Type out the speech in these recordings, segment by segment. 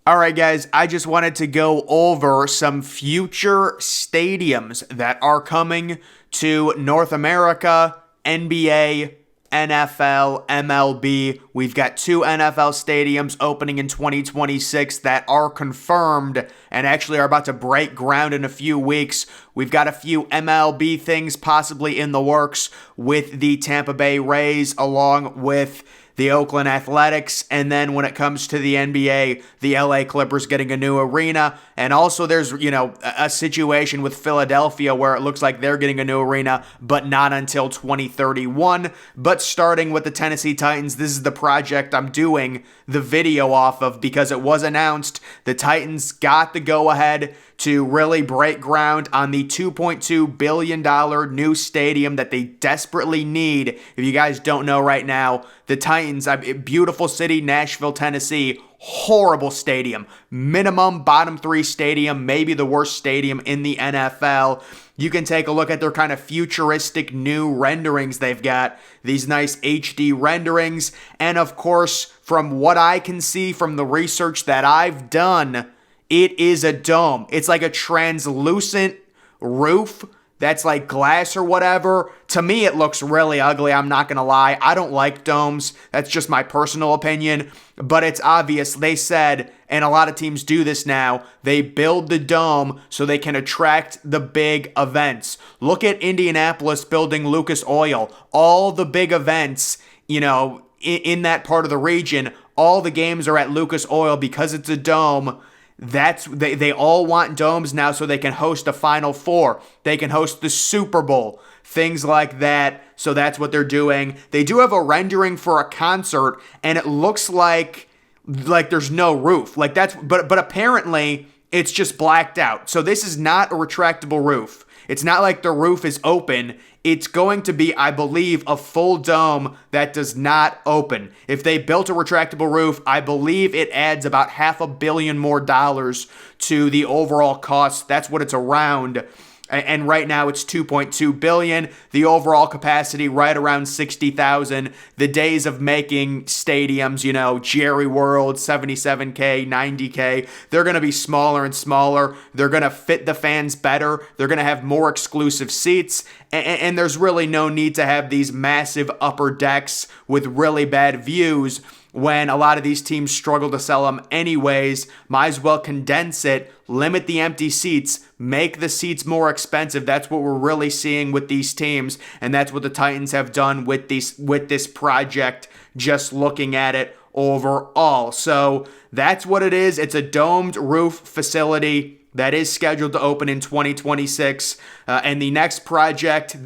All right, guys, I just wanted to go over some future stadiums that are coming to North America, NBA, NFL, MLB. We've got 2 NFL stadiums opening in 2026 that are confirmed and actually are about to break ground in a few weeks. We've got a few MLB things possibly in the works with the Tampa Bay Rays along with the Oakland Athletics, and then when it comes to the NBA, the LA Clippers getting a new arena, and also there's, a situation with Philadelphia where it looks like they're getting a new arena, but not until 2031. But starting with the Tennessee Titans, this is the project I'm doing the video off of because it was announced the Titans got the go-ahead to really break ground on the $2.2 billion new stadium that they desperately need. If you guys don't know right now, the Titans, beautiful city, Nashville, Tennessee, horrible stadium. Minimum bottom 3 stadium, maybe the worst stadium in the NFL. You can take a look at their kind of futuristic new renderings they've got. These nice HD renderings. And of course, from what I can see from the research that I've done, it is a dome. It's like a translucent roof that's like glass or whatever. To me, it looks really ugly. I'm not going to lie. I don't like domes. That's just my personal opinion. But it's obvious. They said, and a lot of teams do this now, they build the dome so they can attract the big events. Look at Indianapolis building Lucas Oil. All the big events, in that part of the region, all the games are at Lucas Oil because it's a dome. They all want domes now so they can host a Final Four. They can host the Super Bowl, things like that. So that's what they're doing. They do have a rendering for a concert, and it looks like there's no roof. But apparently it's just blacked out. So this is not a retractable roof. It's not like the roof is open. It's going to be, I believe, a full dome that does not open. If they built a retractable roof, I believe it adds about $500 million more to the overall cost. That's what it's around. And right now it's $2.2 billion. The overall capacity right around 60,000. The days of making stadiums, Jerry World, 77K, 90K, they're going to be smaller and smaller. They're going to fit the fans better. They're going to have more exclusive seats. And there's really no need to have these massive upper decks with really bad views when a lot of these teams struggle to sell them anyways. Might as well condense it, limit the empty seats, make the seats more expensive. That's what we're really seeing with these teams, and that's what the Titans have done with this project, just looking at it overall. So that's what it is. It's a domed roof facility that is scheduled to open in 2026. And the next project,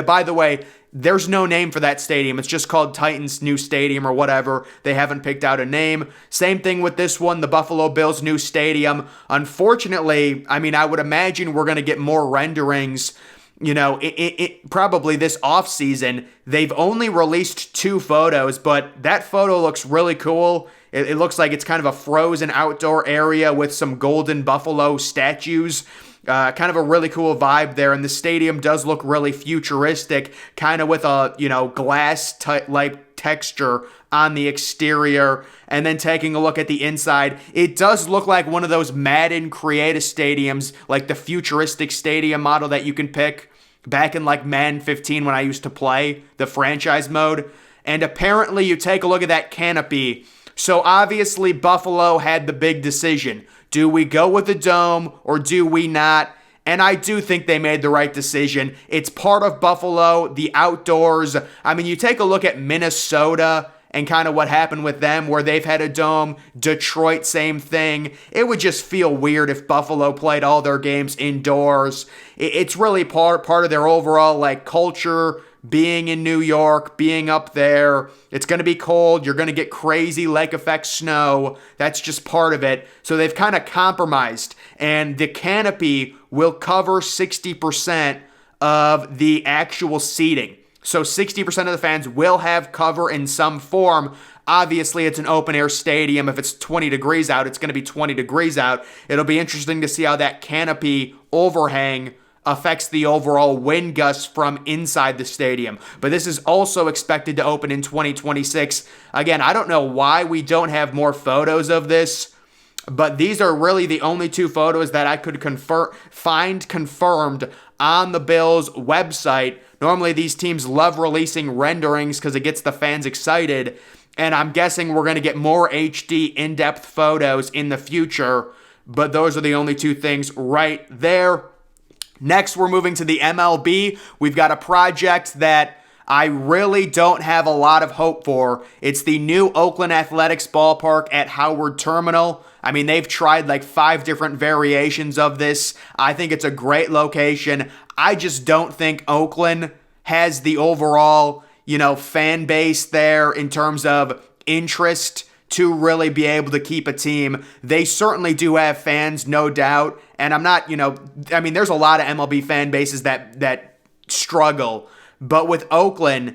by the way, there's no name for that stadium. It's just called Titans New Stadium or whatever. They haven't picked out a name. Same thing with this one, the Buffalo Bills New Stadium. Unfortunately, I would imagine we're going to get more renderings, probably this offseason. They've only released 2 photos, but that photo looks really cool. It looks like it's kind of a frozen outdoor area with some golden buffalo statues. Kind of a really cool vibe there, and the stadium does look really futuristic, kind of with a, glass-like texture on the exterior. And then taking a look at the inside, it does look like one of those Madden creative stadiums, like the futuristic stadium model that you can pick back in Madden 15 when I used to play the franchise mode. And apparently you take a look at that canopy. So obviously Buffalo had the big decision. Do we go with the dome or do we not? And I do think they made the right decision. It's part of Buffalo, the outdoors. You take a look at Minnesota and kind of what happened with them where they've had a dome. Detroit, same thing. It would just feel weird if Buffalo played all their games indoors. It's really part of their overall culture, being in New York, being up there. It's going to be cold. You're going to get crazy lake effect snow. That's just part of it. So they've kind of compromised. And the canopy will cover 60% of the actual seating. So 60% of the fans will have cover in some form. Obviously, it's an open-air stadium. If it's 20 degrees out, it's going to be 20 degrees out. It'll be interesting to see how that canopy overhang affects the overall wind gusts from inside the stadium. But this is also expected to open in 2026. Again, I don't know why we don't have more photos of this, but these are really the only two photos that I could find confirmed on the Bills website. Normally, these teams love releasing renderings because it gets the fans excited, and I'm guessing we're going to get more HD in-depth photos in the future, but those are the only two things right there. Next, we're moving to the MLB. We've got a project that I really don't have a lot of hope for. It's the new Oakland Athletics ballpark at Howard Terminal. I mean, they've tried like 5 different variations of this. I think it's a great location. I just don't think Oakland has the overall, fan base there in terms of interest to really be able to keep a team. They certainly do have fans, no doubt. And I'm not, there's a lot of MLB fan bases that struggle. But with Oakland,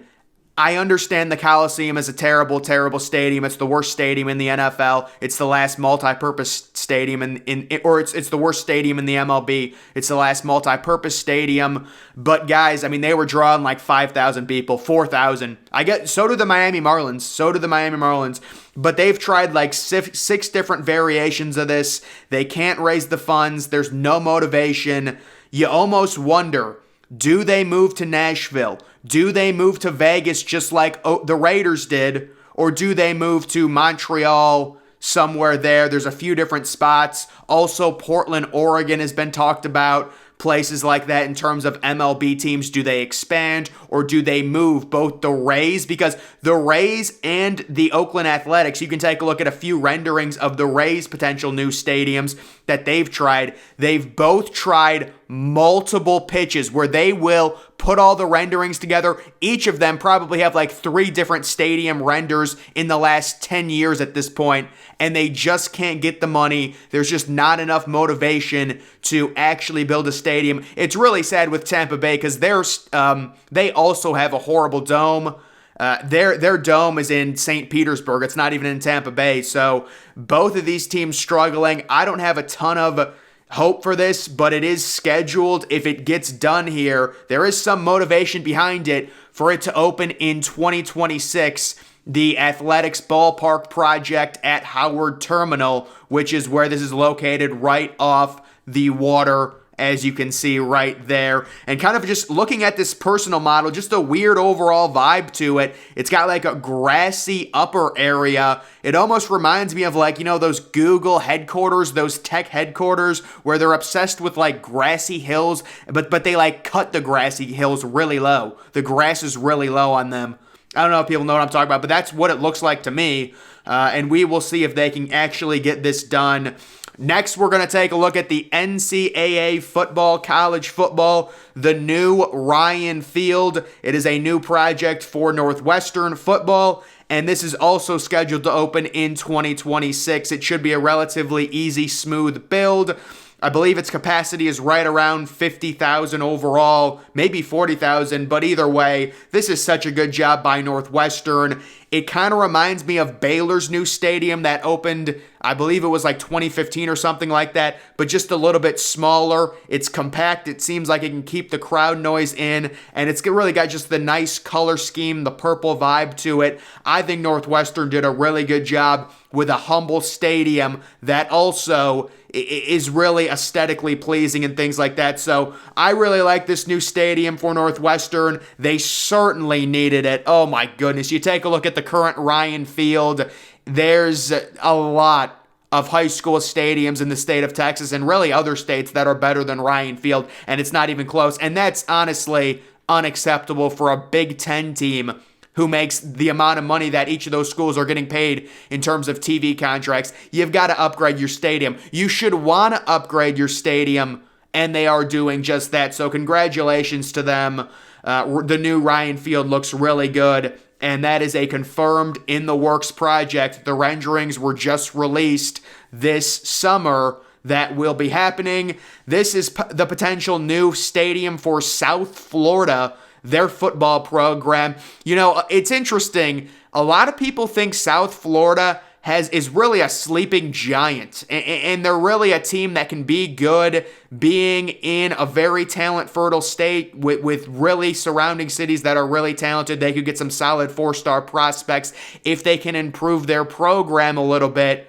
I understand the Coliseum is a terrible, terrible stadium. It's the worst stadium in the NFL. It's the last multi-purpose stadium it's the worst stadium in the MLB. It's the last multi-purpose stadium. But guys, they were drawing like 5,000 people, 4,000. So do the Miami Marlins. But they've tried like 6 different variations of this. They can't raise the funds. There's no motivation. You almost wonder, do they move to Nashville? Do they move to Vegas just like the Raiders did? Or do they move to Montreal, somewhere there? There's a few different spots. Also, Portland, Oregon has been talked about. Places like that in terms of MLB teams. Do they expand or do they move both the Rays? Because the Rays and the Oakland Athletics, you can take a look at a few renderings of the Rays' potential new stadiums that they've tried. They've both tried multiple pitches where they will put all the renderings together. Each of them probably have like 3 different stadium renders in the last 10 years at this point, and they just can't get the money. There's just not enough motivation to actually build a stadium. It's really sad with Tampa Bay because they also have a horrible dome. Their dome is in St. Petersburg. It's not even in Tampa Bay. So both of these teams struggling. I don't have a ton of hope for this, but it is scheduled. If it gets done here, there is some motivation behind it for it to open in 2026. The Athletics Ballpark project at Howard Terminal, which is where this is located, right off the water, as you can see right there. And kind of just looking at this personal model, just a weird overall vibe to it. It's got like a grassy upper area. It almost reminds me of like, those Google headquarters, those tech headquarters where they're obsessed with like grassy hills, but they like cut the grassy hills really low. The grass is really low on them. I don't know if people know what I'm talking about, but that's what it looks like to me. And we will see if they can actually get this done. Next, we're going to take a look at the NCAA football, college football, the new Ryan Field. It is a new project for Northwestern football, and this is also scheduled to open in 2026. It should be a relatively easy, smooth build. I believe its capacity is right around 50,000 overall, maybe 40,000, but either way, this is such a good job by Northwestern. It kind of reminds me of Baylor's new stadium that opened, I believe it was like 2015 or something like that, but just a little bit smaller. It's compact. It seems like it can keep the crowd noise in, and it's really got just the nice color scheme, the purple vibe to it. I think Northwestern did a really good job with a humble stadium that also is really aesthetically pleasing and things like that. So I really like this new stadium for Northwestern. They certainly needed it. Oh my goodness. You take a look at the current Ryan Field. There's a lot of high school stadiums in the state of Texas and really other states that are better than Ryan Field, and it's not even close. And that's honestly unacceptable for a Big Ten team who makes the amount of money that each of those schools are getting paid in terms of TV contracts. You've got to upgrade your stadium. You should want to upgrade your stadium, and they are doing just that. So congratulations to them. The new Ryan Field looks really good, and that is a confirmed in the works project. The renderings were just released this summer. That will be happening. This is the potential new stadium for South Florida, their football program. It's interesting. A lot of people think South Florida is really a sleeping giant, and they're really a team that can be good, being in a very talent-fertile state with really surrounding cities that are really talented. They could get some solid 4-star prospects if they can improve their program a little bit.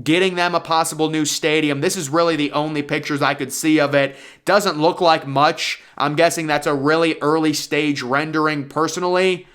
Getting them a possible new stadium. This is really the only pictures I could see of it. Doesn't look like much. I'm guessing that's a really early stage rendering personally,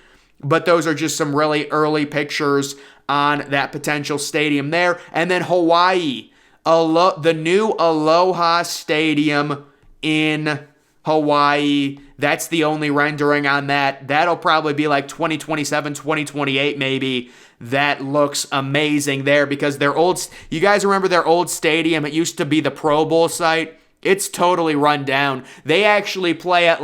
but those are just some really early pictures on that potential stadium there. And then Hawaii, the new Aloha Stadium in Hawaii. That's the only rendering on that. That'll probably be like 2027, 2028 maybe. That looks amazing there because their old, you guys remember their old stadium? It used to be the Pro Bowl site. It's totally run down. They actually play at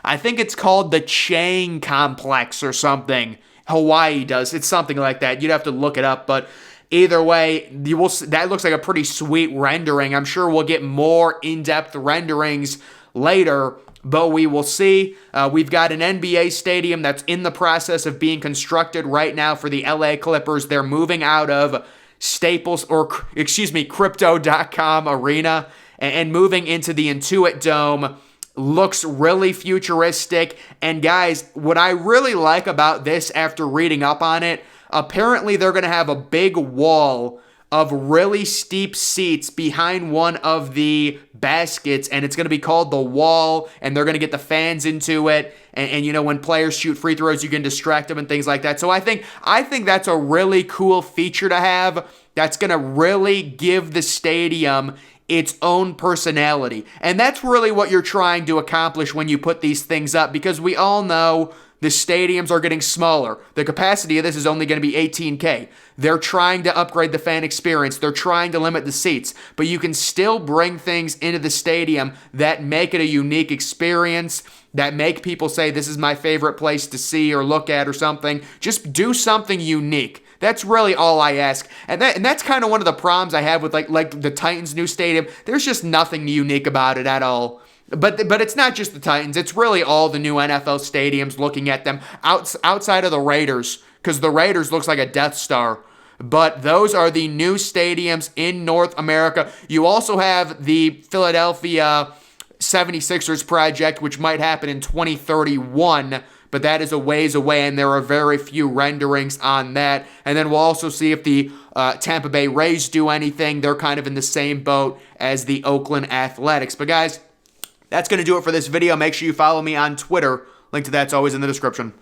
I think it's called the Chang Complex or something. Hawaii does. It's something like that. You'd have to look it up, but either way, that looks like a pretty sweet rendering. I'm sure we'll get more in-depth renderings later, but we will see. We've got an NBA stadium that's in the process of being constructed right now for the LA Clippers. They're moving out of Crypto.com Arena and moving into the Intuit Dome. Looks really futuristic. And guys, what I really like about this after reading up on it, apparently they're going to have a big wall of really steep seats behind one of the baskets, and it's going to be called the wall, and they're going to get the fans into it, and you know, when players shoot free throws, you can distract them and things like that. So I think that's a really cool feature to have that's going to really give the stadium its own personality. And that's really what you're trying to accomplish when you put these things up, because we all know the stadiums are getting smaller. The capacity of this is only going to be 18K. They're trying to upgrade the fan experience. They're trying to limit the seats. But you can still bring things into the stadium that make it a unique experience, that make people say, this is my favorite place to see or look at or something. Just do something unique. That's really all I ask. And that's kind of one of the problems I have with like the Titans' new stadium. There's just nothing unique about it at all. But it's not just the Titans. It's really all the new NFL stadiums, looking at them outside of the Raiders, because the Raiders looks like a Death Star. But those are the new stadiums in North America. You also have the Philadelphia 76ers project, which might happen in 2031, but that is a ways away, and there are very few renderings on that. And then we'll also see if the Tampa Bay Rays do anything. They're kind of in the same boat as the Oakland Athletics. But guys, that's going to do it for this video. Make sure you follow me on Twitter. Link to that's always in the description.